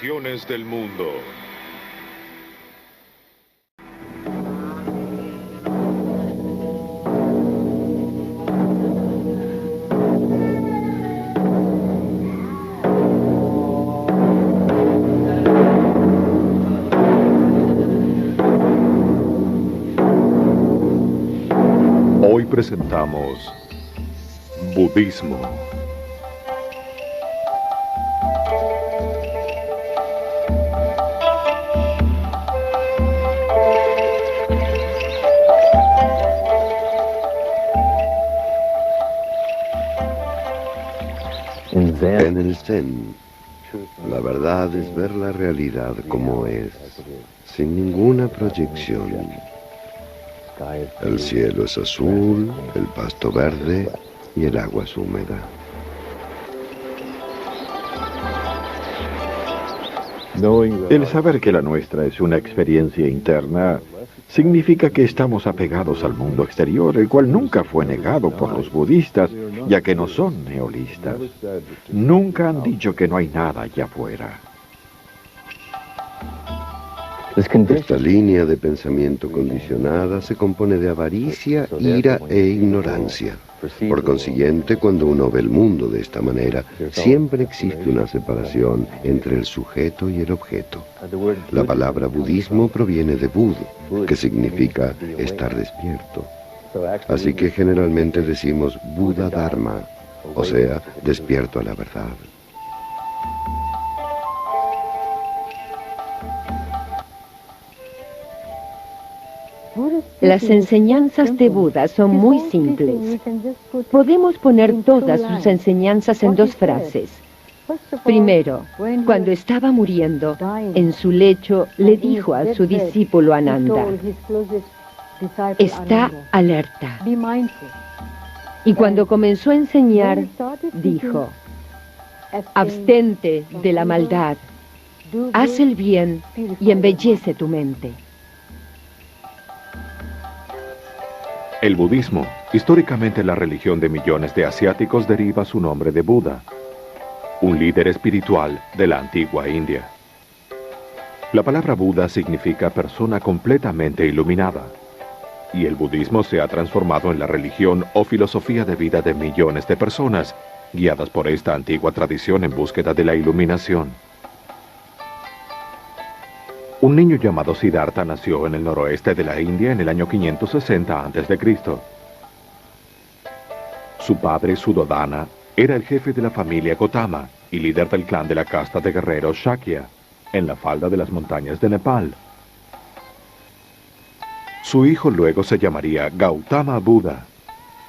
religiones del mundo. Hoy presentamos Budismo. En el Zen, la verdad es ver la realidad como es, sin ninguna proyección. El cielo es azul, el pasto verde y el agua es húmeda. El saber que la nuestra es una experiencia interna significa que estamos apegados al mundo exterior, el cual nunca fue negado por los budistas, ya que no son neolistas. Nunca han dicho que no hay nada allá afuera. Esta línea de pensamiento condicionada se compone de avaricia, ira e ignorancia. Por consiguiente, cuando uno ve el mundo de esta manera, siempre existe una separación entre el sujeto y el objeto. La palabra budismo proviene de bud, que significa estar despierto. Así que generalmente decimos Buda Dharma, o sea, despierto a la verdad. Las enseñanzas de Buda son muy simples. Podemos poner todas sus enseñanzas en dos frases. Primero, cuando estaba muriendo, en su lecho le dijo a su discípulo Ananda: está alerta. Y cuando comenzó a enseñar, dijo: abstente de la maldad, haz el bien y embellece tu mente. El budismo, históricamente la religión de millones de asiáticos, deriva su nombre de Buda, un líder espiritual de la antigua India. La palabra Buda significa persona completamente iluminada, y el budismo se ha transformado en la religión o filosofía de vida de millones de personas, guiadas por esta antigua tradición en búsqueda de la iluminación. Un niño llamado Siddhartha nació en el noroeste de la India en el año 560 a.C. Su padre, Suddhodana, era el jefe de la familia Gotama y líder del clan de la casta de guerreros Shakya, en la falda de las montañas de Nepal. Su hijo luego se llamaría Gautama Buda,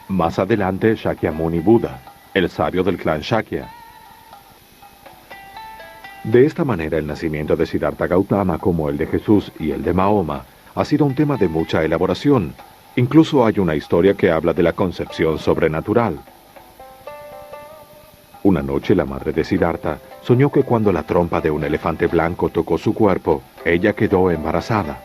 más adelante Shakyamuni Buda, el sabio del clan Shakya. De esta manera, el nacimiento de Siddhartha Gautama, como el de Jesús y el de Mahoma, ha sido un tema de mucha elaboración. Incluso hay una historia que habla de la concepción sobrenatural. Una noche, la madre de Siddhartha soñó que cuando la trompa de un elefante blanco tocó su cuerpo, ella quedó embarazada.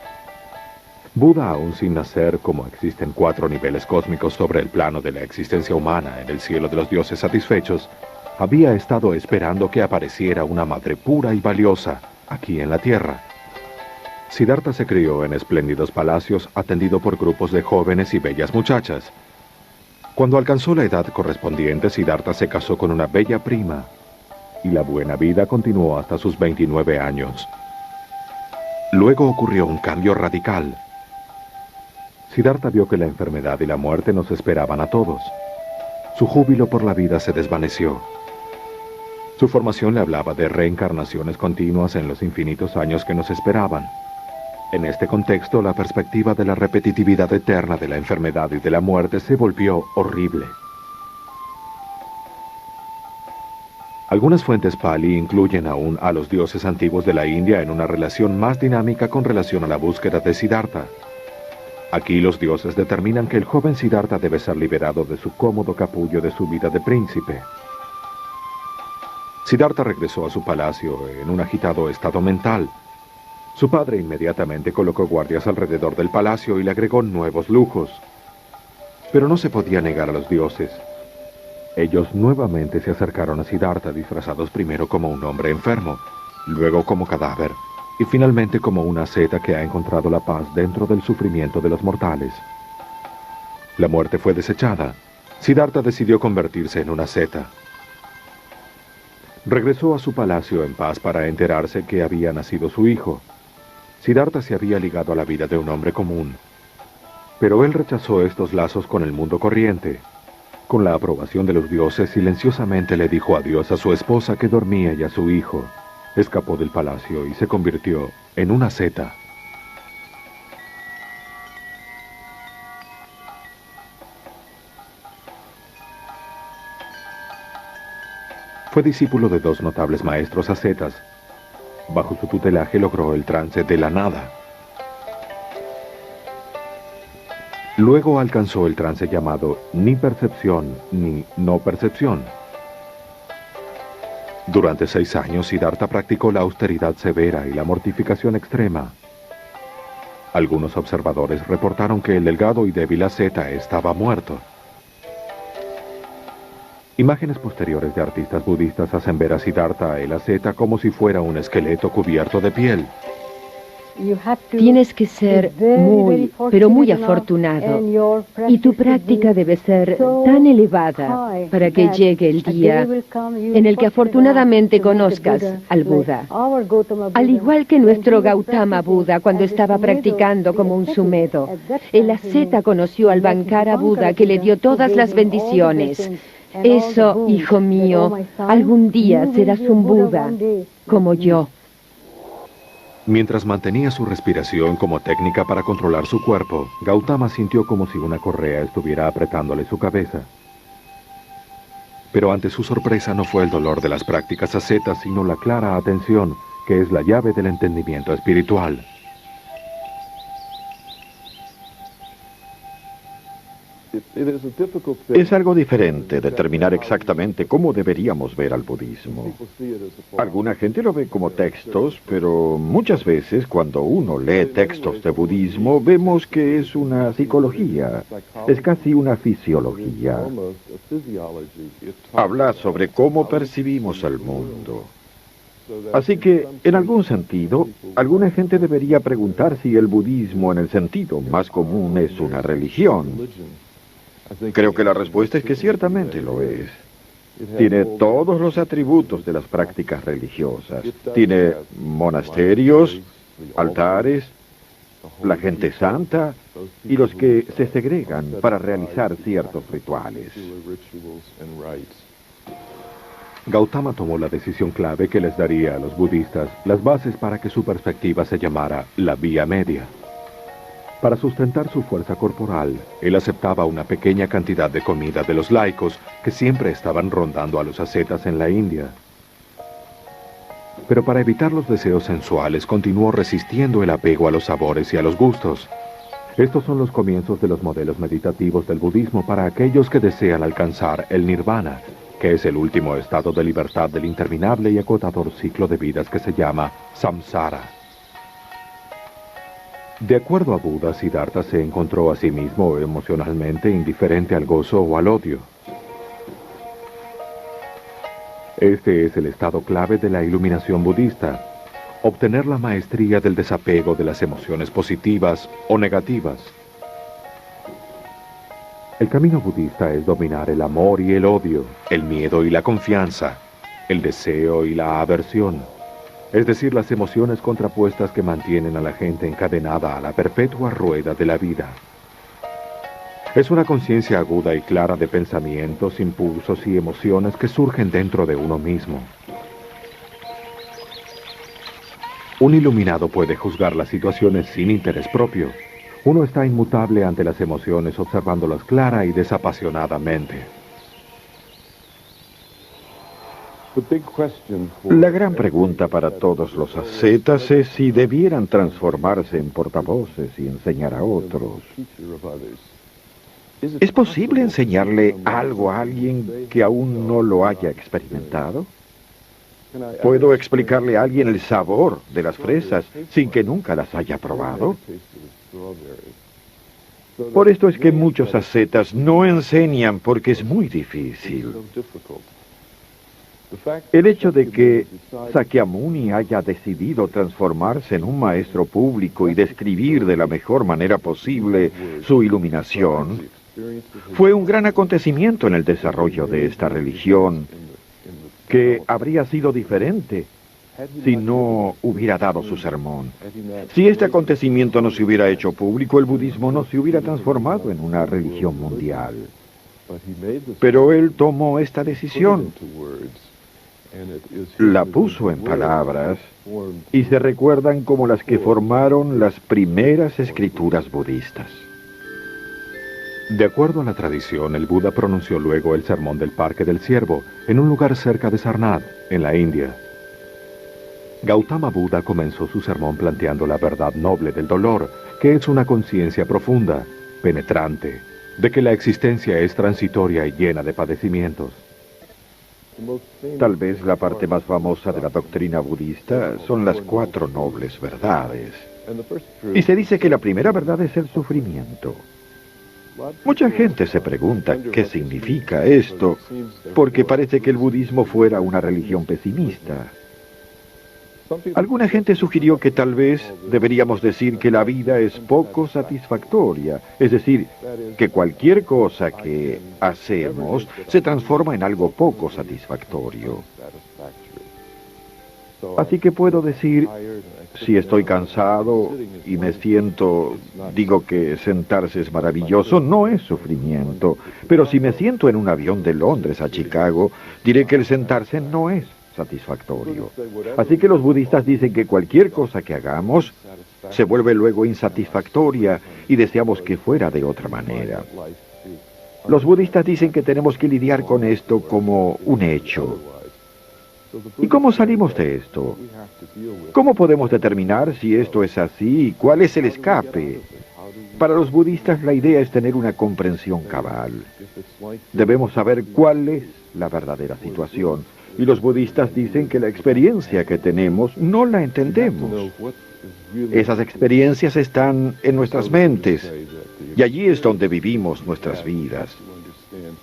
Buda, aún sin nacer, como existen 4 niveles cósmicos sobre el plano de la existencia humana en el cielo de los dioses satisfechos, había estado esperando que apareciera una madre pura y valiosa aquí en la tierra. Siddhartha se crió en espléndidos palacios, atendido por grupos de jóvenes y bellas muchachas. Cuando alcanzó la edad correspondiente, Siddhartha se casó con una bella prima, y la buena vida continuó hasta sus 29 años. Luego ocurrió un cambio radical. Siddhartha vio que la enfermedad y la muerte nos esperaban a todos. Su júbilo por la vida se desvaneció. Su formación le hablaba de reencarnaciones continuas en los infinitos años que nos esperaban. En este contexto, la perspectiva de la repetitividad eterna de la enfermedad y de la muerte se volvió horrible. Algunas fuentes Pali incluyen aún a los dioses antiguos de la India en una relación más dinámica con relación a la búsqueda de Siddhartha. Aquí los dioses determinan que el joven Siddhartha debe ser liberado de su cómodo capullo de su vida de príncipe. Siddhartha regresó a su palacio en un agitado estado mental. Su padre inmediatamente colocó guardias alrededor del palacio y le agregó nuevos lujos. Pero no se podía negar a los dioses. Ellos nuevamente se acercaron a Siddhartha disfrazados primero como un hombre enfermo luego como cadáver, y finalmente como una asceta que ha encontrado la paz dentro del sufrimiento de los mortales. La muerte fue desechada. Siddhartha decidió convertirse en una asceta. Regresó a su palacio en paz para enterarse que había nacido su hijo. Siddhartha se había ligado a la vida de un hombre común, pero él rechazó estos lazos con el mundo corriente. Con la aprobación de los dioses, silenciosamente le dijo adiós a su esposa que dormía y a su hijo. Escapó del palacio y se convirtió en una asceta. Fue discípulo de dos notables maestros ascetas. Bajo su tutelaje logró el trance de la nada. Luego alcanzó el trance llamado ni percepción ni no percepción. Durante 6 años, Siddhartha practicó la austeridad severa y la mortificación extrema. Algunos observadores reportaron que el delgado y débil asceta estaba muerto. Imágenes posteriores de artistas budistas hacen ver a Siddhartha el asceta como si fuera un esqueleto cubierto de piel. Tienes que ser muy, pero muy afortunado, y tu práctica debe ser tan elevada para que llegue el día en el que afortunadamente conozcas al Buda. Al igual que nuestro Gautama Buda cuando estaba practicando como un sumedo, el asceta conoció al Bankara Buda que le dio todas las bendiciones. Eso, hijo mío, algún día serás un Buda, como yo. Mientras mantenía su respiración como técnica para controlar su cuerpo, Gautama sintió como si una correa estuviera apretándole su cabeza. Pero ante su sorpresa no fue el dolor de las prácticas ascetas, sino la clara atención, que es la llave del entendimiento espiritual. Es algo diferente determinar exactamente cómo deberíamos ver al budismo. Alguna gente lo ve como textos, pero muchas veces cuando uno lee textos de budismo vemos que es una psicología, es casi una fisiología. Habla sobre cómo percibimos el mundo. Así que, en algún sentido, alguna gente debería preguntar si el budismo en el sentido más común es una religión. Creo que la respuesta es que ciertamente lo es. Tiene todos los atributos de las prácticas religiosas. Tiene monasterios, altares, la gente santa y los que se segregan para realizar ciertos rituales. Gautama tomó la decisión clave que les daría a los budistas las bases para que su perspectiva se llamara la vía media. Para sustentar su fuerza corporal, él aceptaba una pequeña cantidad de comida de los laicos que siempre estaban rondando a los ascetas en la India. Pero para evitar los deseos sensuales, continuó resistiendo el apego a los sabores y a los gustos. Estos son los comienzos de los modelos meditativos del budismo para aquellos que desean alcanzar el nirvana, que es el último estado de libertad del interminable y agotador ciclo de vidas que se llama samsara. De acuerdo a Buda, Siddhartha se encontró a sí mismo emocionalmente indiferente al gozo o al odio. Este es el estado clave de la iluminación budista, obtener la maestría del desapego de las emociones positivas o negativas. El camino budista es dominar el amor y el odio, el miedo y la confianza, el deseo y la aversión. Es decir, las emociones contrapuestas que mantienen a la gente encadenada a la perpetua rueda de la vida. Es una conciencia aguda y clara de pensamientos, impulsos y emociones que surgen dentro de uno mismo. Un iluminado puede juzgar las situaciones sin interés propio. Uno está inmutable ante las emociones, observándolas clara y desapasionadamente. La gran pregunta para todos los ascetas es si debieran transformarse en portavoces y enseñar a otros. ¿Es posible enseñarle algo a alguien que aún no lo haya experimentado? ¿Puedo explicarle a alguien el sabor de las fresas sin que nunca las haya probado? Por esto es que muchos ascetas no enseñan porque es muy difícil. El hecho de que Sakyamuni haya decidido transformarse en un maestro público y describir de la mejor manera posible su iluminación fue un gran acontecimiento en el desarrollo de esta religión, que habría sido diferente si no hubiera dado su sermón. Si este acontecimiento no se hubiera hecho público, el budismo no se hubiera transformado en una religión mundial. Pero él tomó esta decisión, la puso en palabras y se recuerdan como las que formaron las primeras escrituras budistas. De acuerdo a la tradición, el Buda pronunció luego el sermón del Parque del Ciervo, en un lugar cerca de Sarnath, en la India. Gautama Buda comenzó su sermón planteando la verdad noble del dolor, que es una conciencia profunda, penetrante, de que la existencia es transitoria y llena de padecimientos. Tal vez la parte más famosa de la doctrina budista son las 4 nobles verdades. Y se dice que la primera verdad es el sufrimiento. Mucha gente se pregunta qué significa esto, porque parece que el budismo fuera una religión pesimista. Alguna gente sugirió que tal vez deberíamos decir que la vida es poco satisfactoria, es decir, que cualquier cosa que hacemos se transforma en algo poco satisfactorio. Así que puedo decir, si estoy cansado y me siento, digo que sentarse es maravilloso, no es sufrimiento, pero si me siento en un avión de Londres a Chicago, diré que el sentarse no es satisfactorio. Así que los budistas dicen que cualquier cosa que hagamos se vuelve luego insatisfactoria y deseamos que fuera de otra manera. Los budistas dicen que tenemos que lidiar con esto como un hecho. ¿Y cómo salimos de esto? ¿Cómo podemos determinar si esto es así y cuál es el escape? Para los budistas la idea es tener una comprensión cabal. Debemos saber cuál es la verdadera situación. Y los budistas dicen que la experiencia que tenemos no la entendemos. Esas experiencias están en nuestras mentes, y allí es donde vivimos nuestras vidas.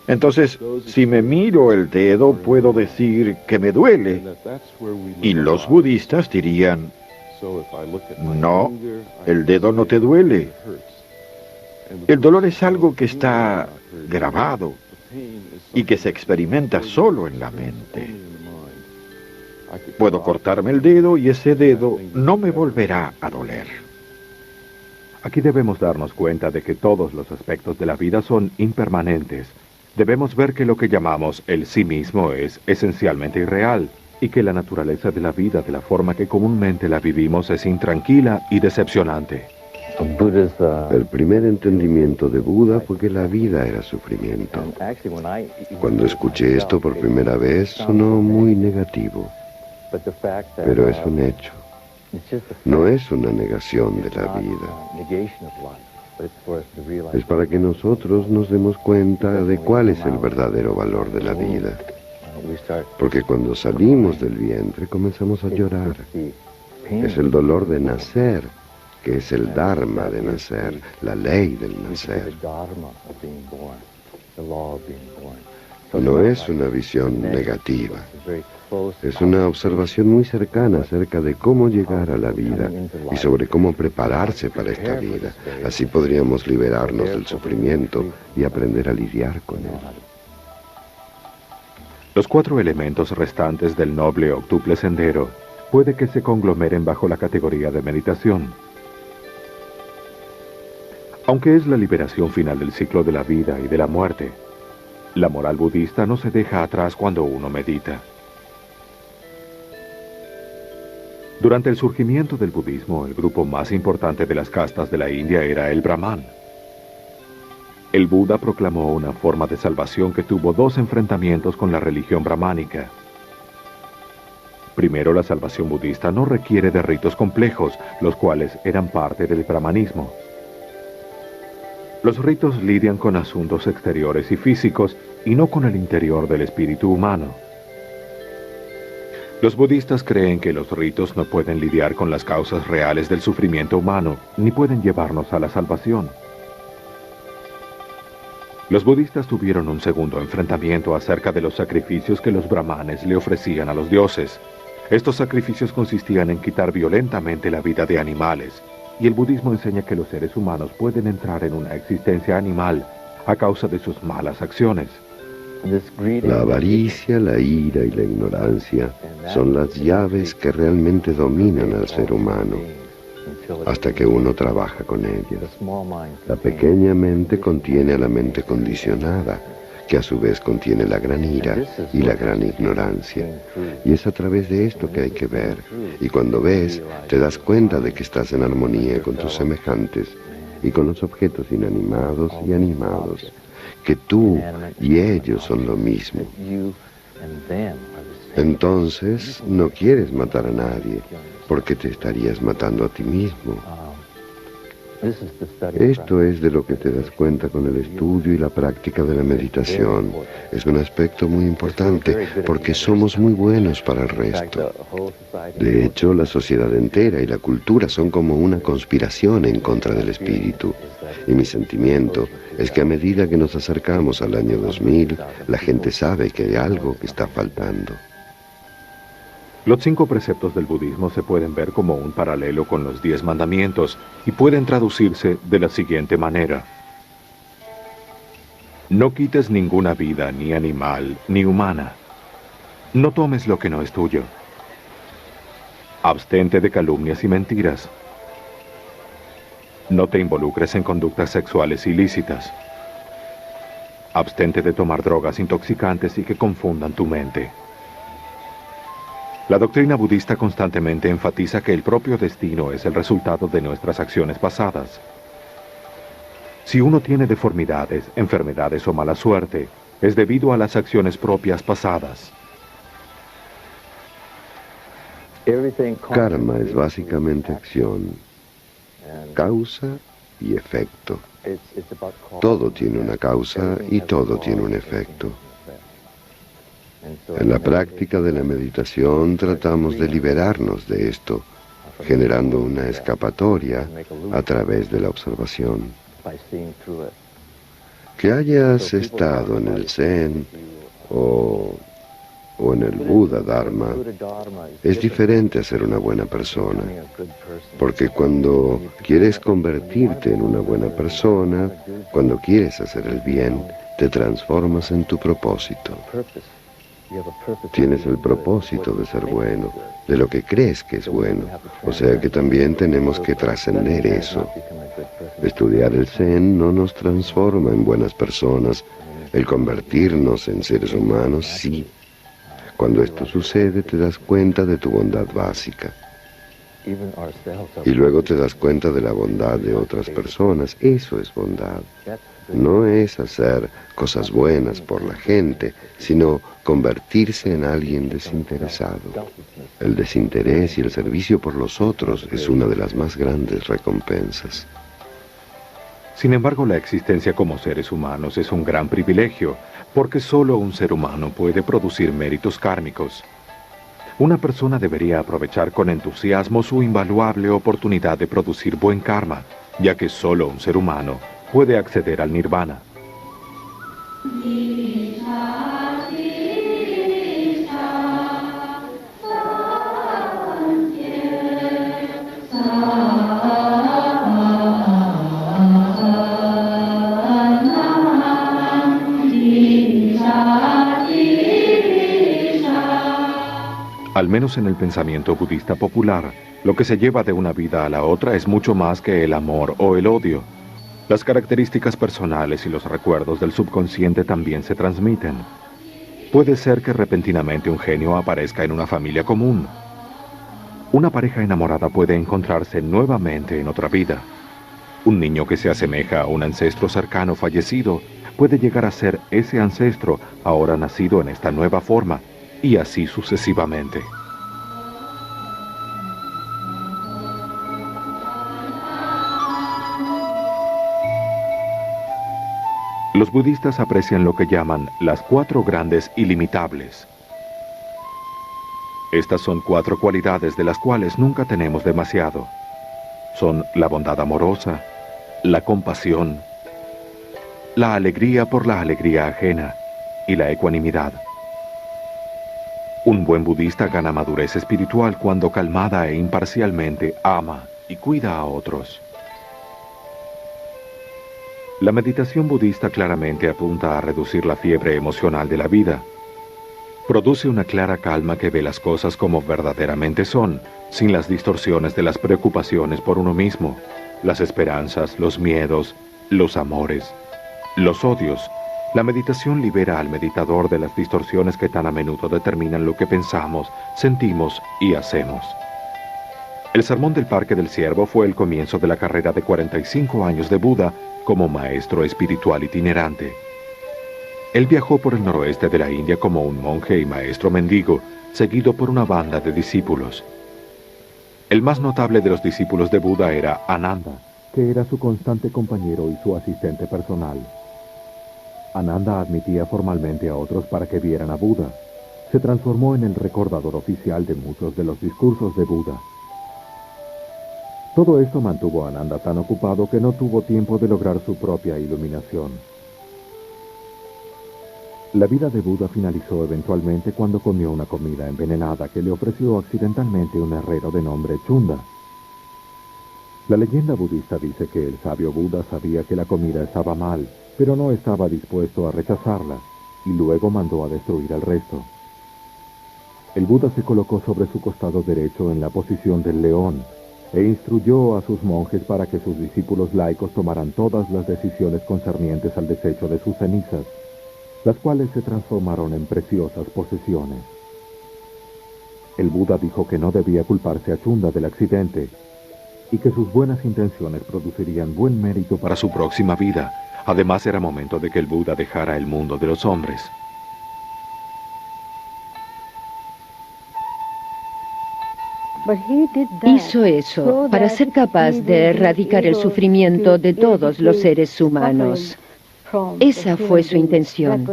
Entonces, si me miro el dedo, puedo decir que me duele. Y los budistas dirían, no, el dedo no te duele. El dolor es algo que está grabado y que se experimenta solo en la mente. Puedo cortarme el dedo y ese dedo no me volverá a doler. Aquí debemos darnos cuenta de que todos los aspectos de la vida son impermanentes. Debemos ver que lo que llamamos el sí mismo es esencialmente irreal y que la naturaleza de la vida, de la forma que comúnmente la vivimos, es intranquila y decepcionante. El primer entendimiento de Buda fue que la vida era sufrimiento. Cuando escuché esto por primera vez, sonó muy negativo. Pero es un hecho. No es una negación de la vida. Es para que nosotros nos demos cuenta de cuál es el verdadero valor de la vida. Porque cuando salimos del vientre comenzamos a llorar. Es el dolor de nacer, que es el dharma de nacer, la ley del nacer. No es una visión negativa. Es una observación muy cercana acerca de cómo llegar a la vida y sobre cómo prepararse para esta vida. Así podríamos liberarnos del sufrimiento y aprender a lidiar con él. Los 4 elementos restantes del noble octuple sendero puede que se conglomeren bajo la categoría de meditación. Aunque es la liberación final del ciclo de la vida y de la muerte, la moral budista no se deja atrás cuando uno medita. Durante el surgimiento del budismo, el grupo más importante de las castas de la India era el Brahman. El Buda proclamó una forma de salvación que tuvo 2 enfrentamientos con la religión brahmánica. Primero, la salvación budista no requiere de ritos complejos, los cuales eran parte del brahmanismo. Los ritos lidian con asuntos exteriores y físicos y no con el interior del espíritu humano. Los budistas creen que los ritos no pueden lidiar con las causas reales del sufrimiento humano, ni pueden llevarnos a la salvación. Los budistas tuvieron un segundo enfrentamiento acerca de los sacrificios que los brahmanes le ofrecían a los dioses. Estos sacrificios consistían en quitar violentamente la vida de animales, y el budismo enseña que los seres humanos pueden entrar en una existencia animal a causa de sus malas acciones. La avaricia, la ira y la ignorancia son las llaves que realmente dominan al ser humano, hasta que uno trabaja con ellas. La pequeña mente contiene a la mente condicionada, que a su vez contiene la gran ira y la gran ignorancia. Y es a través de esto que hay que ver. Y cuando ves, te das cuenta de que estás en armonía con tus semejantes y con los objetos inanimados y animados, que tú y ellos son lo mismo. Entonces, no quieres matar a nadie, porque te estarías matando a ti mismo. Esto es de lo que te das cuenta con el estudio y la práctica de la meditación. Es un aspecto muy importante porque somos muy buenos para el resto. De hecho, la sociedad entera y la cultura son como una conspiración en contra del espíritu. Y mi sentimiento es que a medida que nos acercamos al año 2000, la gente sabe que hay algo que está faltando. Los 5 preceptos del budismo se pueden ver como un paralelo con los 10 mandamientos y pueden traducirse de la siguiente manera. No quites ninguna vida, ni animal, ni humana. No tomes lo que no es tuyo. Abstente de calumnias y mentiras. No te involucres en conductas sexuales ilícitas. Abstente de tomar drogas intoxicantes y que confundan tu mente. La doctrina budista constantemente enfatiza que el propio destino es el resultado de nuestras acciones pasadas. Si uno tiene deformidades, enfermedades o mala suerte, es debido a las acciones propias pasadas. Karma es básicamente acción, causa y efecto. Todo tiene una causa y todo tiene un efecto. En la práctica de la meditación tratamos de liberarnos de esto, generando una escapatoria a través de la observación. Que hayas estado en el Zen o en el Buda Dharma, es diferente a ser una buena persona, porque cuando quieres convertirte en una buena persona, cuando quieres hacer el bien, te transformas en tu propósito. Tienes el propósito de ser bueno, de lo que crees que es bueno. O sea que también tenemos que trascender eso. Estudiar el Zen no nos transforma en buenas personas. El convertirnos en seres humanos, sí. Cuando esto sucede, te das cuenta de tu bondad básica. Y luego te das cuenta de la bondad de otras personas. Eso es bondad. No es hacer cosas buenas por la gente, sino convertirse en alguien desinteresado. El desinterés y el servicio por los otros es una de las más grandes recompensas. Sin embargo, la existencia como seres humanos es un gran privilegio, porque solo un ser humano puede producir méritos kármicos. Una persona debería aprovechar con entusiasmo su invaluable oportunidad de producir buen karma, ya que solo un ser humano puede acceder al nirvana. Al menos en el pensamiento budista popular, lo que se lleva de una vida a la otra es mucho más que el amor o el odio. Las características personales y los recuerdos del subconsciente también se transmiten. Puede ser que repentinamente un genio aparezca en una familia común. Una pareja enamorada puede encontrarse nuevamente en otra vida. Un niño que se asemeja a un ancestro cercano fallecido puede llegar a ser ese ancestro ahora nacido en esta nueva forma, y así sucesivamente. Los budistas aprecian lo que llaman las 4 grandes ilimitables. Estas son 4 cualidades de las cuales nunca tenemos demasiado. Son la bondad amorosa, la compasión, la alegría por la alegría ajena y la ecuanimidad. Un buen budista gana madurez espiritual cuando calmada e imparcialmente ama y cuida a otros. La meditación budista claramente apunta a reducir la fiebre emocional de la vida. Produce una clara calma que ve las cosas como verdaderamente son, sin las distorsiones de las preocupaciones por uno mismo, las esperanzas, los miedos, los amores, los odios. La meditación libera al meditador de las distorsiones que tan a menudo determinan lo que pensamos, sentimos y hacemos. El sermón del Parque del Ciervo fue el comienzo de la carrera de 45 años de Buda como maestro espiritual itinerante. Él viajó por el noroeste de la India como un monje y maestro mendigo, seguido por una banda de discípulos. El más notable de los discípulos de Buda era Ananda, que era su constante compañero y su asistente personal. Ananda admitía formalmente a otros para que vieran a Buda. Se transformó en el recordador oficial de muchos de los discursos de Buda. Todo esto mantuvo a Ananda tan ocupado que no tuvo tiempo de lograr su propia iluminación. La vida de Buda finalizó eventualmente cuando comió una comida envenenada que le ofreció accidentalmente un herrero de nombre Chunda. La leyenda budista dice que el sabio Buda sabía que la comida estaba mal, pero no estaba dispuesto a rechazarla, y luego mandó a destruir al resto. El Buda se colocó sobre su costado derecho en la posición del león, e instruyó a sus monjes para que sus discípulos laicos tomaran todas las decisiones concernientes al desecho de sus cenizas, las cuales se transformaron en preciosas posesiones. El Buda dijo que no debía culparse a Chunda del accidente, y que sus buenas intenciones producirían buen mérito para su próxima vida. Además, era momento de que el Buda dejara el mundo de los hombres. Hizo eso para ser capaz de erradicar el sufrimiento de todos los seres humanos. Esa fue su intención.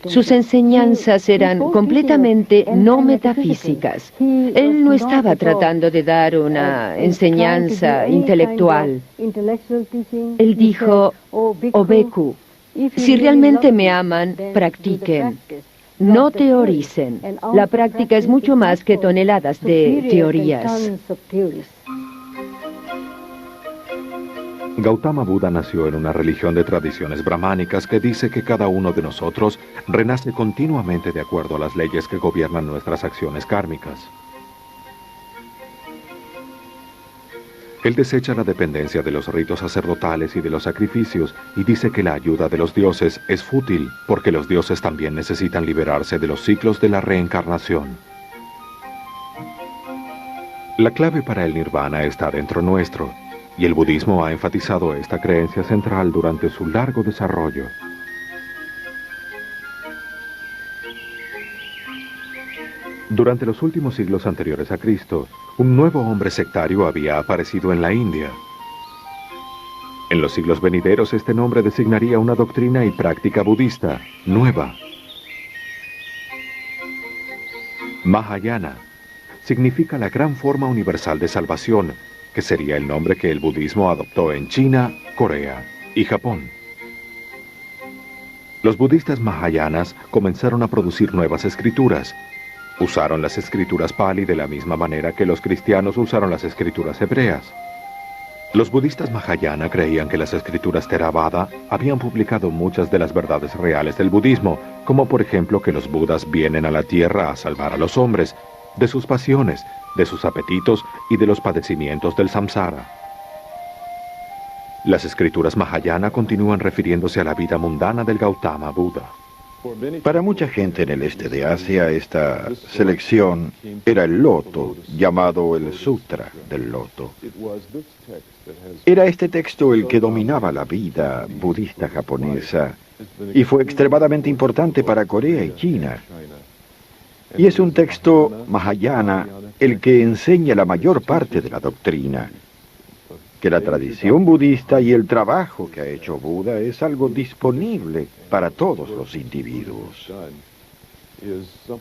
Sus enseñanzas eran completamente no metafísicas. Él no estaba tratando de dar una enseñanza intelectual. Él dijo, "Oh Bhikkhu, si realmente me aman, practiquen. No teoricen. La práctica es mucho más que toneladas de teorías." Gautama Buda nació en una religión de tradiciones brahmánicas que dice que cada uno de nosotros renace continuamente de acuerdo a las leyes que gobiernan nuestras acciones kármicas. Él desecha la dependencia de los ritos sacerdotales y de los sacrificios y dice que la ayuda de los dioses es fútil porque los dioses también necesitan liberarse de los ciclos de la reencarnación. La clave para el nirvana está dentro nuestro, y el budismo ha enfatizado esta creencia central durante su largo desarrollo. Durante los últimos siglos anteriores a Cristo, un nuevo hombre sectario había aparecido en la India. En los siglos venideros, este nombre designaría una doctrina y práctica budista nueva. Mahayana significa la gran forma universal de salvación, que sería el nombre que el budismo adoptó en China, Corea y Japón. Los budistas mahayanas comenzaron a producir nuevas escrituras. Usaron las escrituras Pali de la misma manera que los cristianos usaron las escrituras hebreas. Los budistas mahayana creían que las escrituras Theravada habían publicado muchas de las verdades reales del budismo, como por ejemplo que los budas vienen a la tierra a salvar a los hombres de sus pasiones, de sus apetitos y de los padecimientos del samsara. Las escrituras Mahayana continúan refiriéndose a la vida mundana del Gautama Buda. Para mucha gente en el este de Asia, esta selección era el loto, llamado el Sutra del Loto. Era este texto el que dominaba la vida budista japonesa y fue extremadamente importante para Corea y China. Y es un texto Mahayana el que enseña la mayor parte de la doctrina, que la tradición budista y el trabajo que ha hecho Buda es algo disponible para todos los individuos.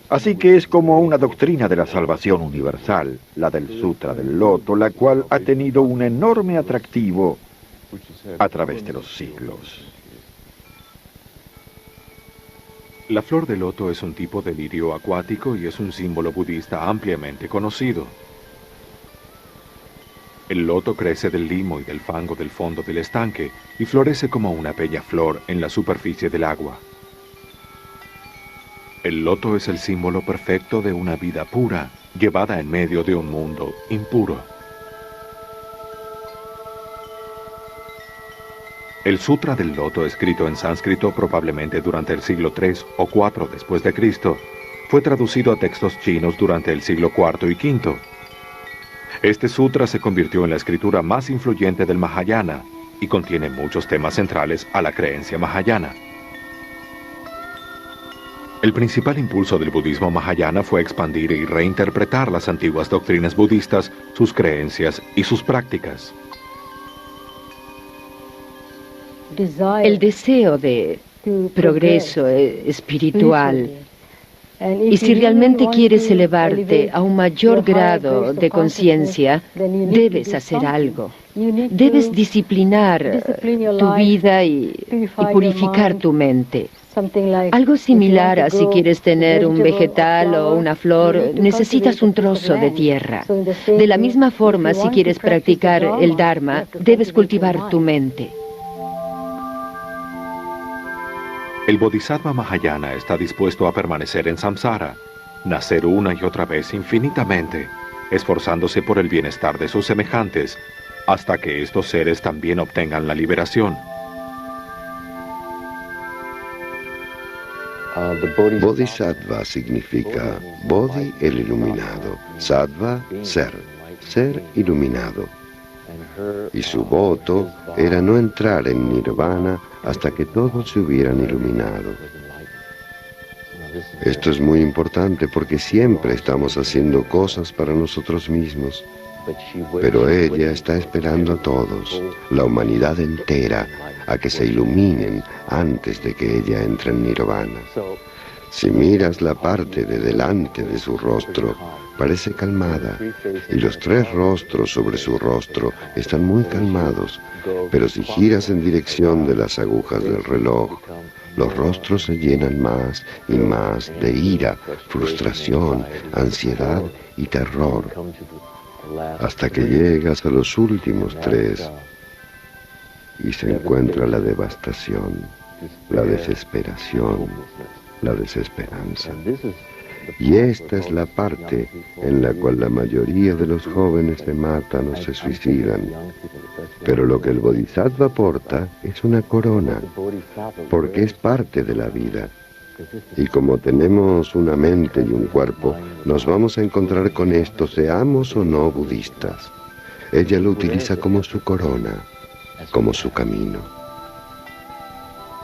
Así que es como una doctrina de la salvación universal, la del Sutra del Loto, la cual ha tenido un enorme atractivo a través de los siglos. La flor de loto es un tipo de lirio acuático y es un símbolo budista ampliamente conocido. El loto crece del limo y del fango del fondo del estanque y florece como una bella flor en la superficie del agua. El loto es el símbolo perfecto de una vida pura, llevada en medio de un mundo impuro. El Sutra del Loto, escrito en sánscrito probablemente durante el siglo III o IV después de Cristo, fue traducido a textos chinos durante el siglo IV y V. Este sutra se convirtió en la escritura más influyente del Mahayana y contiene muchos temas centrales a la creencia mahayana. El principal impulso del budismo mahayana fue expandir y reinterpretar las antiguas doctrinas budistas, sus creencias y sus prácticas. El deseo de progreso espiritual. Y si realmente quieres elevarte a un mayor grado de conciencia, debes hacer algo. Debes disciplinar tu vida y purificar tu mente. Algo similar a si quieres tener un vegetal o una flor, necesitas un trozo de tierra. De la misma forma, si quieres practicar el Dharma, debes cultivar tu mente. El Bodhisattva Mahayana está dispuesto a permanecer en samsara, nacer una y otra vez infinitamente, esforzándose por el bienestar de sus semejantes, hasta que estos seres también obtengan la liberación. Bodhisattva significa Bodhi, el iluminado, Sattva, ser iluminado. Y su voto era no entrar en nirvana hasta que todos se hubieran iluminado. Esto es muy importante porque siempre estamos haciendo cosas para nosotros mismos, pero ella está esperando a todos, la humanidad entera, a que se iluminen antes de que ella entre en nirvana. Si miras la parte de delante de su rostro, parece calmada, y los 3 rostros sobre su rostro están muy calmados, pero si giras en dirección de las agujas del reloj, los rostros se llenan más y más de ira, frustración, ansiedad y terror, hasta que llegas a los últimos 3 y se encuentra la devastación, la desesperación, la desesperanza. Y esta es la parte en la cual la mayoría de los jóvenes se matan o se suicidan. Pero lo que el Bodhisattva porta es una corona, porque es parte de la vida. Y como tenemos una mente y un cuerpo, nos vamos a encontrar con esto, seamos o no budistas. Ella lo utiliza como su corona, como su camino.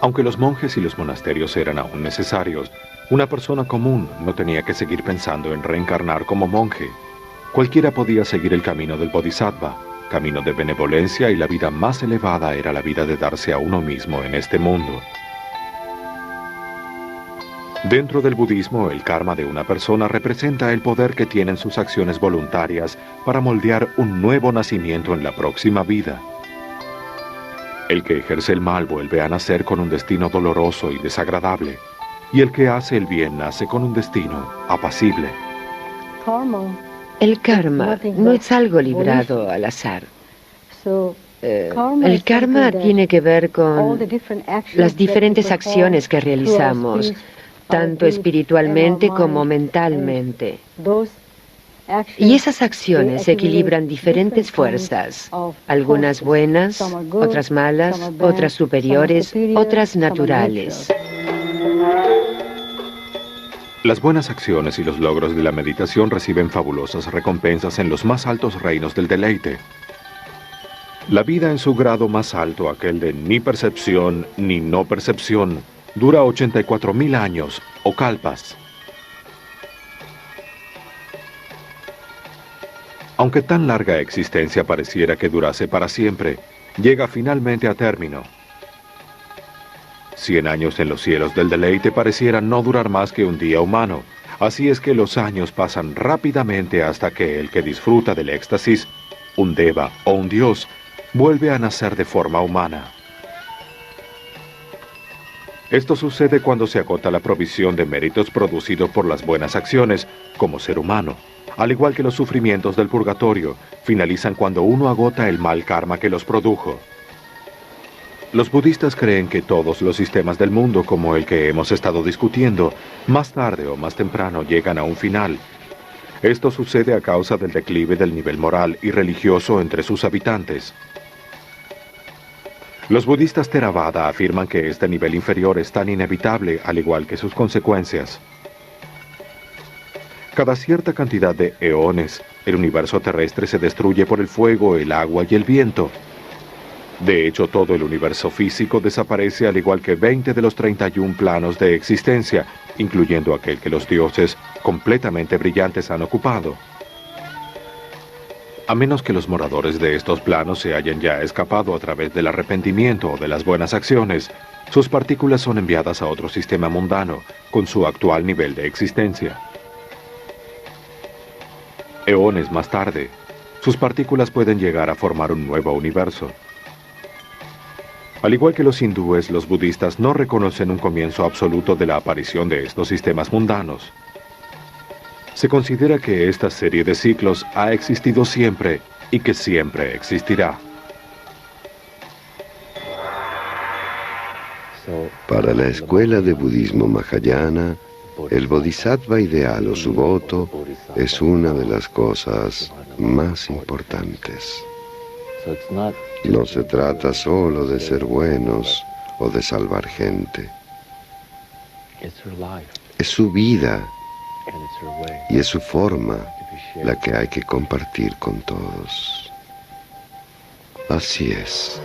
Aunque los monjes y los monasterios eran aún necesarios, una persona común no tenía que seguir pensando en reencarnar como monje. Cualquiera podía seguir el camino del Bodhisattva, camino de benevolencia, y la vida más elevada era la vida de darse a uno mismo en este mundo. Dentro del budismo, el karma de una persona representa el poder que tienen sus acciones voluntarias para moldear un nuevo nacimiento en la próxima vida. El que ejerce el mal vuelve a nacer con un destino doloroso y desagradable, y el que hace el bien nace con un destino apacible. El karma no es algo librado al azar. El karma tiene que ver con las diferentes acciones que realizamos, tanto espiritualmente como mentalmente. Y esas acciones equilibran diferentes fuerzas, algunas buenas, otras malas, otras superiores, otras naturales. Las buenas acciones y los logros de la meditación reciben fabulosas recompensas en los más altos reinos del deleite. La vida en su grado más alto, aquel de ni percepción ni no percepción, dura 84.000 años, o kalpas. Aunque tan larga existencia pareciera que durase para siempre, llega finalmente a término. 100 años en los cielos del deleite parecieran no durar más que un día humano, así es que los años pasan rápidamente hasta que el que disfruta del éxtasis, un deva o un dios, vuelve a nacer de forma humana. Esto sucede cuando se agota la provisión de méritos producidos por las buenas acciones como ser humano. Al igual que los sufrimientos del purgatorio, finalizan cuando uno agota el mal karma que los produjo. Los budistas creen que todos los sistemas del mundo, como el que hemos estado discutiendo, más tarde o más temprano llegan a un final. Esto sucede a causa del declive del nivel moral y religioso entre sus habitantes. Los budistas Theravada afirman que este nivel inferior es tan inevitable, al igual que sus consecuencias. Cada cierta cantidad de eones, el universo terrestre se destruye por el fuego, el agua y el viento. De hecho, todo el universo físico desaparece, al igual que 20 de los 31 planos de existencia, incluyendo aquel que los dioses completamente brillantes han ocupado. A menos que los moradores de estos planos se hayan ya escapado a través del arrepentimiento o de las buenas acciones, sus partículas son enviadas a otro sistema mundano, con su actual nivel de existencia. Eones más tarde, sus partículas pueden llegar a formar un nuevo universo. Al igual que los hindúes, los budistas no reconocen un comienzo absoluto de la aparición de estos sistemas mundanos. Se considera que esta serie de ciclos ha existido siempre y que siempre existirá. Para la escuela de budismo Mahayana, el bodhisattva ideal o su voto es una de las cosas más importantes. No se trata solo de ser buenos o de salvar gente. Es su vida y es su forma la que hay que compartir con todos. Así es.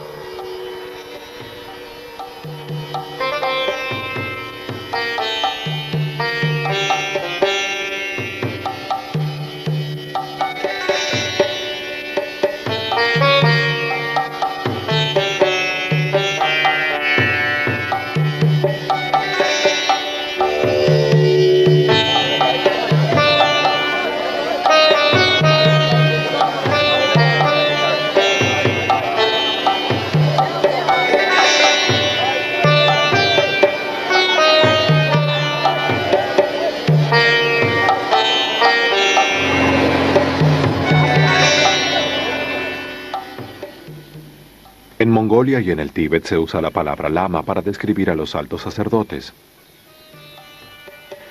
En Mongolia y en el Tíbet se usa la palabra lama para describir a los altos sacerdotes.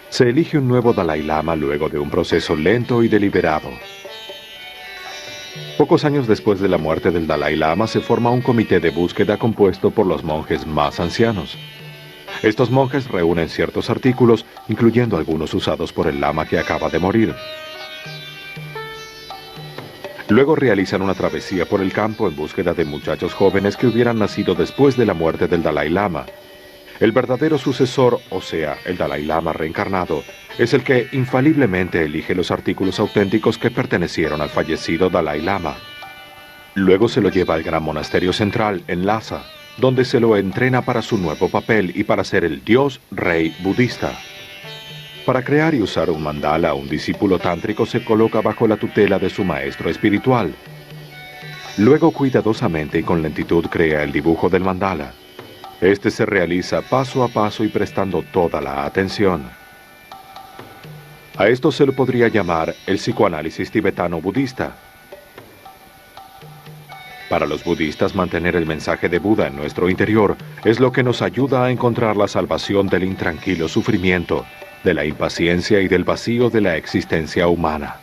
Se elige un nuevo Dalai Lama luego de un proceso lento y deliberado. Pocos años después de la muerte del Dalai Lama se forma un comité de búsqueda compuesto por los monjes más ancianos. Estos monjes reúnen ciertos artículos, incluyendo algunos usados por el lama que acaba de morir. Luego realizan una travesía por el campo en búsqueda de muchachos jóvenes que hubieran nacido después de la muerte del Dalai Lama. El verdadero sucesor, o sea, el Dalai Lama reencarnado, es el que infaliblemente elige los artículos auténticos que pertenecieron al fallecido Dalai Lama. Luego se lo lleva al gran monasterio central en Lhasa, donde se lo entrena para su nuevo papel y para ser el dios rey budista. Para crear y usar un mandala, un discípulo tántrico se coloca bajo la tutela de su maestro espiritual. Luego cuidadosamente y con lentitud crea el dibujo del mandala. Este se realiza paso a paso y prestando toda la atención. A esto se lo podría llamar el psicoanálisis tibetano-budista. Para los budistas, mantener el mensaje de Buda en nuestro interior es lo que nos ayuda a encontrar la salvación del intranquilo sufrimiento, de la impaciencia y del vacío de la existencia humana.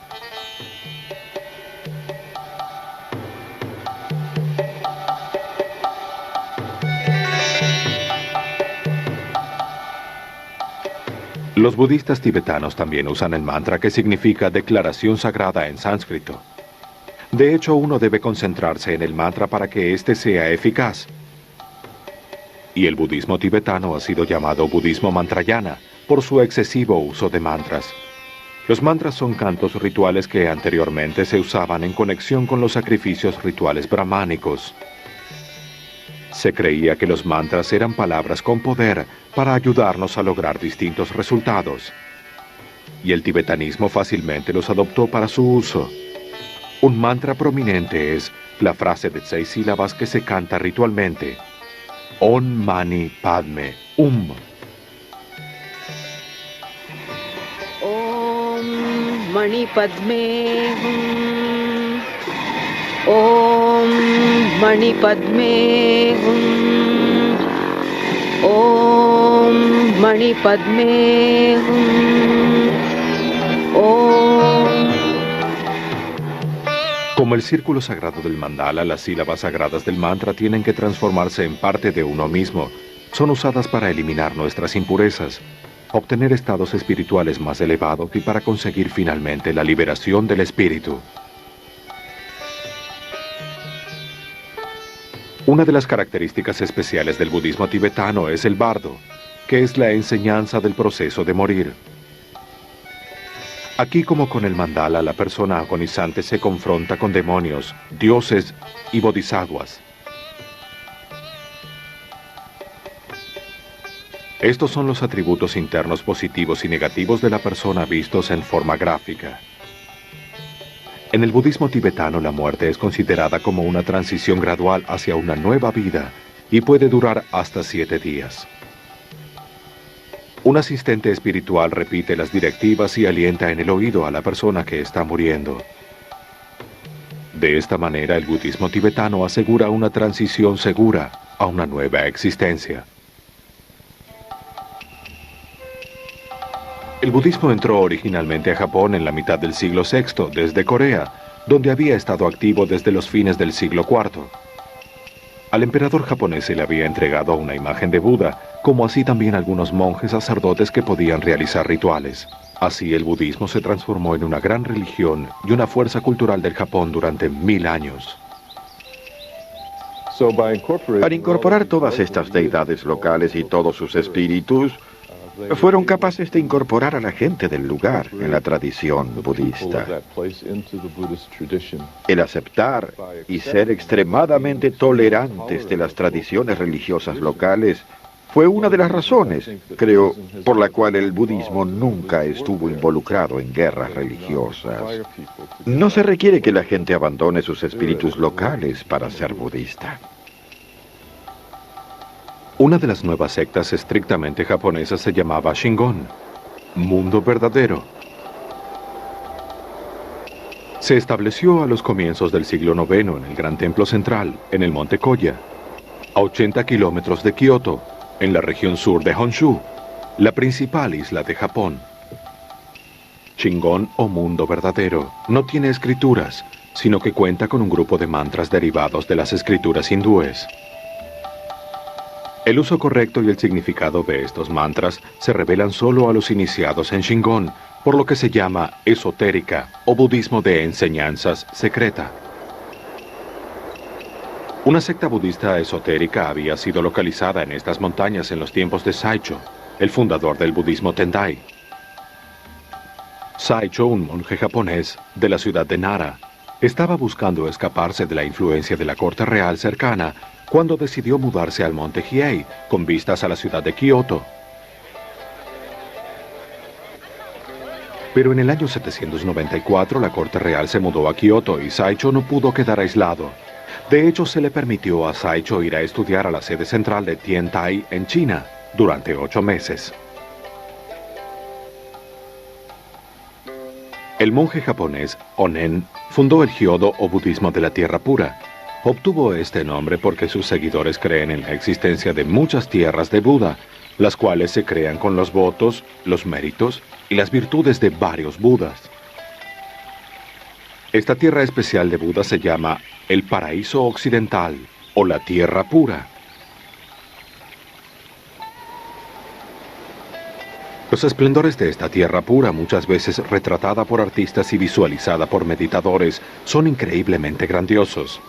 Los budistas tibetanos también usan el mantra que significa declaración sagrada en sánscrito. De hecho, uno debe concentrarse en el mantra para que éste sea eficaz. Y el budismo tibetano ha sido llamado budismo mantrayana por su excesivo uso de mantras. Los mantras son cantos rituales que anteriormente se usaban en conexión con los sacrificios rituales brahmánicos. Se creía que los mantras eran palabras con poder para ayudarnos a lograr distintos resultados. Y el tibetanismo fácilmente los adoptó para su uso. Un mantra prominente es la frase de 6 sílabas que se canta ritualmente: Om Mani Padme Hum. Manipadme Om Manipadme Om Manipadme Om. Como el círculo sagrado del mandala, las sílabas sagradas del mantra tienen que transformarse en parte de uno mismo. Son usadas para eliminar nuestras impurezas, obtener estados espirituales más elevados y para conseguir finalmente la liberación del espíritu. Una de las características especiales del budismo tibetano es el bardo, que es la enseñanza del proceso de morir. Aquí, como con el mandala, la persona agonizante se confronta con demonios, dioses y bodhisattvas. Estos son los atributos internos positivos y negativos de la persona vistos en forma gráfica. En el budismo tibetano, la muerte es considerada como una transición gradual hacia una nueva vida y puede durar hasta 7 días. Un asistente espiritual repite las directivas y alienta en el oído a la persona que está muriendo. De esta manera, el budismo tibetano asegura una transición segura a una nueva existencia. El budismo entró originalmente a Japón en la mitad del siglo VI desde Corea, donde había estado activo desde los fines del siglo IV. Al emperador japonés se le había entregado una imagen de Buda, como así también algunos monjes sacerdotes que podían realizar rituales. Así el budismo se transformó en una gran religión y una fuerza cultural del Japón durante 1000 años. Al incorporar todas estas deidades locales y todos sus espíritus, fueron capaces de incorporar a la gente del lugar en la tradición budista. El aceptar y ser extremadamente tolerantes de las tradiciones religiosas locales fue una de las razones, creo, por la cual el budismo nunca estuvo involucrado en guerras religiosas. No se requiere que la gente abandone sus espíritus locales para ser budista. Una de las nuevas sectas estrictamente japonesas se llamaba Shingon, mundo verdadero. Se estableció a los comienzos del siglo IX en el gran templo central, en el monte Koya, a 80 kilómetros de Kioto, en la región sur de Honshu, la principal isla de Japón. Shingon o mundo verdadero no tiene escrituras, sino que cuenta con un grupo de mantras derivados de las escrituras hindúes. El uso correcto y el significado de estos mantras se revelan solo a los iniciados en Shingon, por lo que se llama esotérica o budismo de enseñanzas secreta. Una secta budista esotérica había sido localizada en estas montañas en los tiempos de Saicho, el fundador del budismo Tendai. Saicho, un monje japonés de la ciudad de Nara, estaba buscando escaparse de la influencia de la corte real cercana cuando decidió mudarse al monte Hiei, con vistas a la ciudad de Kioto. Pero en el año 794 la corte real se mudó a Kioto y Saicho no pudo quedar aislado. De hecho, se le permitió a Saicho ir a estudiar a la sede central de Tiantai en China durante 8 meses. El monje japonés Onen fundó el Hyodo o budismo de la tierra pura. Obtuvo este nombre porque sus seguidores creen en la existencia de muchas tierras de Buda, las cuales se crean con los votos, los méritos y las virtudes de varios Budas. Esta tierra especial de Buda se llama el paraíso occidental o la tierra pura. Los esplendores de esta tierra pura, muchas veces retratada por artistas y visualizada por meditadores, son increíblemente grandiosos.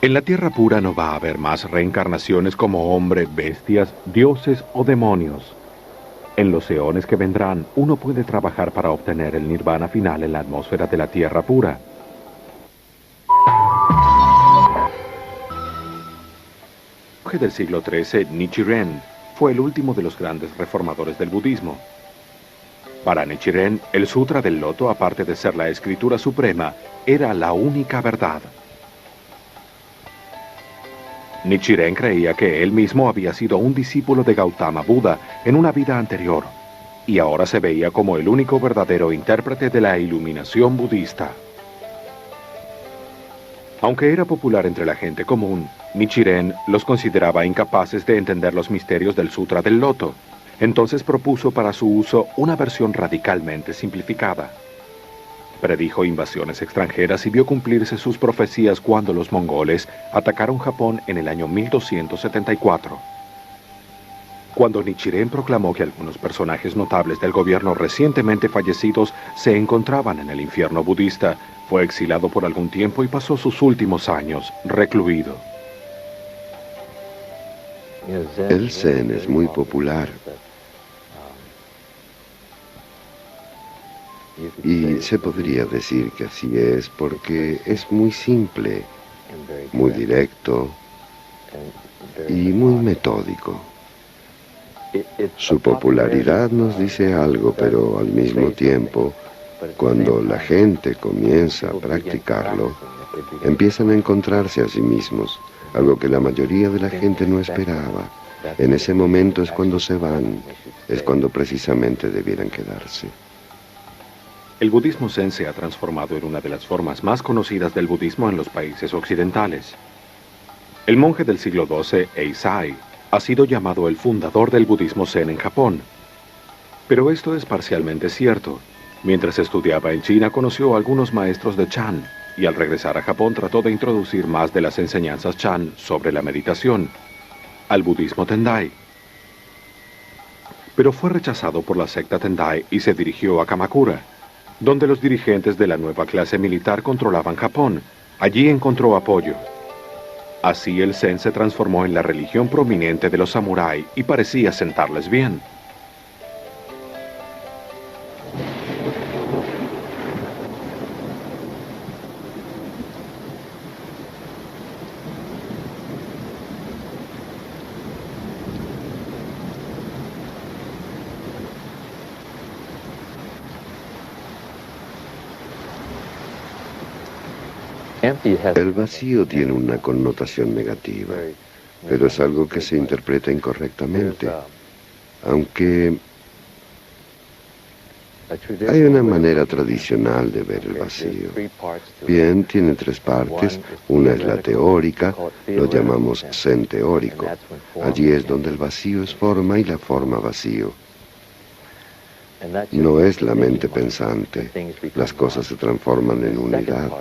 En la tierra pura no va a haber más reencarnaciones como hombre, bestias, dioses o demonios. En los eones que vendrán, uno puede trabajar para obtener el nirvana final en la atmósfera de la tierra pura. El monje del siglo XIII, Nichiren, fue el último de los grandes reformadores del budismo. Para Nichiren, el Sutra del Loto, aparte de ser la escritura suprema, era la única verdad. Nichiren creía que él mismo había sido un discípulo de Gautama Buda en una vida anterior. y ahora se veía como el único verdadero intérprete de la iluminación budista. Aunque era popular entre la gente común, Nichiren los consideraba incapaces de entender los misterios del Sutra del Loto. Entonces propuso para su uso una versión radicalmente simplificada. Predijo invasiones extranjeras y vio cumplirse sus profecías cuando los mongoles atacaron Japón en el año 1274. Cuando Nichiren proclamó que algunos personajes notables del gobierno recientemente fallecidos se encontraban en el infierno budista, fue exilado por algún tiempo y pasó sus últimos años recluido. El Zen es muy popular. Y se podría decir que así es porque es muy simple, muy directo y muy metódico. Su popularidad nos dice algo, pero al mismo tiempo, cuando la gente comienza a practicarlo, empiezan a encontrarse a sí mismos, algo que la mayoría de la gente no esperaba. En ese momento es cuando se van, es cuando precisamente debieran quedarse. El budismo Zen se ha transformado en una de las formas más conocidas del budismo en los países occidentales. El monje del siglo XII, Eisai, ha sido llamado el fundador del budismo Zen en Japón. Pero esto es parcialmente cierto. Mientras estudiaba en China conoció a algunos maestros de Chan, y al regresar a Japón trató de introducir más de las enseñanzas Chan sobre la meditación al budismo Tendai. Pero fue rechazado por la secta Tendai y se dirigió a Kamakura, donde los dirigentes de la nueva clase militar controlaban Japón. Allí encontró apoyo. Así el Zen se transformó en la religión prominente de los samurái y parecía sentarles bien. El vacío tiene una connotación negativa, pero es algo que se interpreta incorrectamente. Aunque hay una manera tradicional de ver el vacío. Bien, tiene tres partes. Una es la teórica, lo llamamos Zen teórico. Allí es donde el vacío es forma y la forma vacío. No es la mente pensante. Las cosas se transforman en unidad.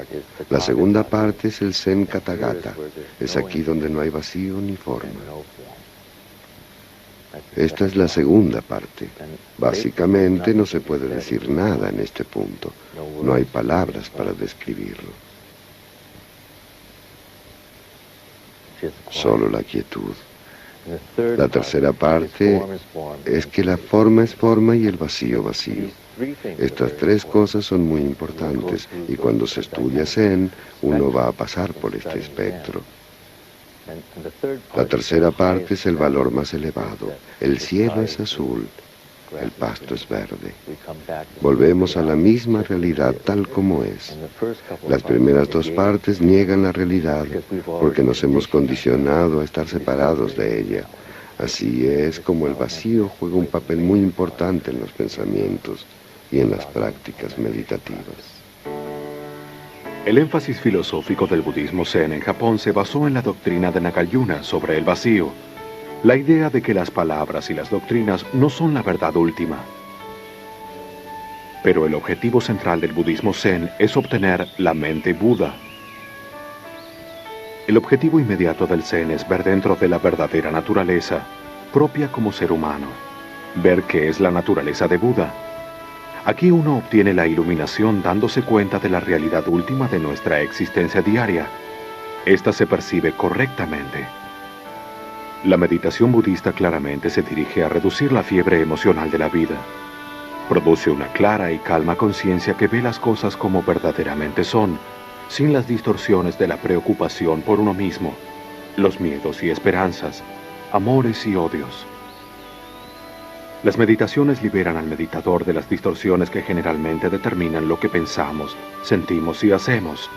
La segunda parte es el Zen Tathagata. Es aquí donde no hay vacío ni forma. Esta es la segunda parte. Básicamente no se puede decir nada en este punto. No hay palabras para describirlo. Solo la quietud. La tercera parte es que la forma es forma y el vacío vacío. Estas tres cosas son muy importantes y cuando se estudia Zen, uno va a pasar por este espectro. La tercera parte es el valor más elevado. El cielo es azul, el pasto es verde. Volvemos a la misma realidad tal como es. Las primeras dos partes niegan la realidad porque nos hemos condicionado a estar separados de ella. Así es como el vacío juega un papel muy importante en los pensamientos y en las prácticas meditativas. El énfasis filosófico del budismo Zen en Japón se basó en la doctrina de Nakayuna sobre el vacío, la idea de que las palabras y las doctrinas no son la verdad última. Pero el objetivo central del budismo Zen es obtener la mente Buda. El objetivo inmediato del Zen es ver dentro de la verdadera naturaleza, propia como ser humano, ver qué es la naturaleza de Buda. Aquí uno obtiene la iluminación dándose cuenta de la realidad última de nuestra existencia diaria. Esta se percibe correctamente. La meditación budista claramente se dirige a reducir la fiebre emocional de la vida. Produce una clara y calma conciencia que ve las cosas como verdaderamente son, sin las distorsiones de la preocupación por uno mismo, los miedos y esperanzas, amores y odios. Las meditaciones liberan al meditador de las distorsiones que generalmente determinan lo que pensamos, sentimos y hacemos.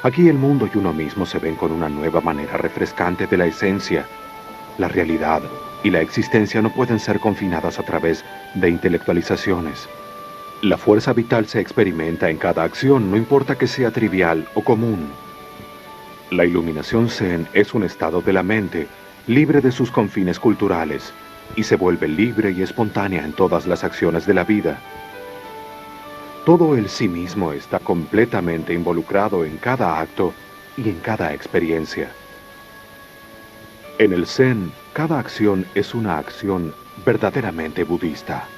Aquí el mundo y uno mismo se ven con una nueva manera refrescante de la esencia, la realidad, y la existencia no pueden ser confinadas a través de intelectualizaciones. La fuerza vital se experimenta en cada acción, no importa que sea trivial o común. La iluminación Zen es un estado de la mente, libre de sus confines culturales, y se vuelve libre y espontánea en todas las acciones de la vida. Todo el sí mismo está completamente involucrado en cada acto y en cada experiencia. En el Zen, cada acción es una acción verdaderamente budista.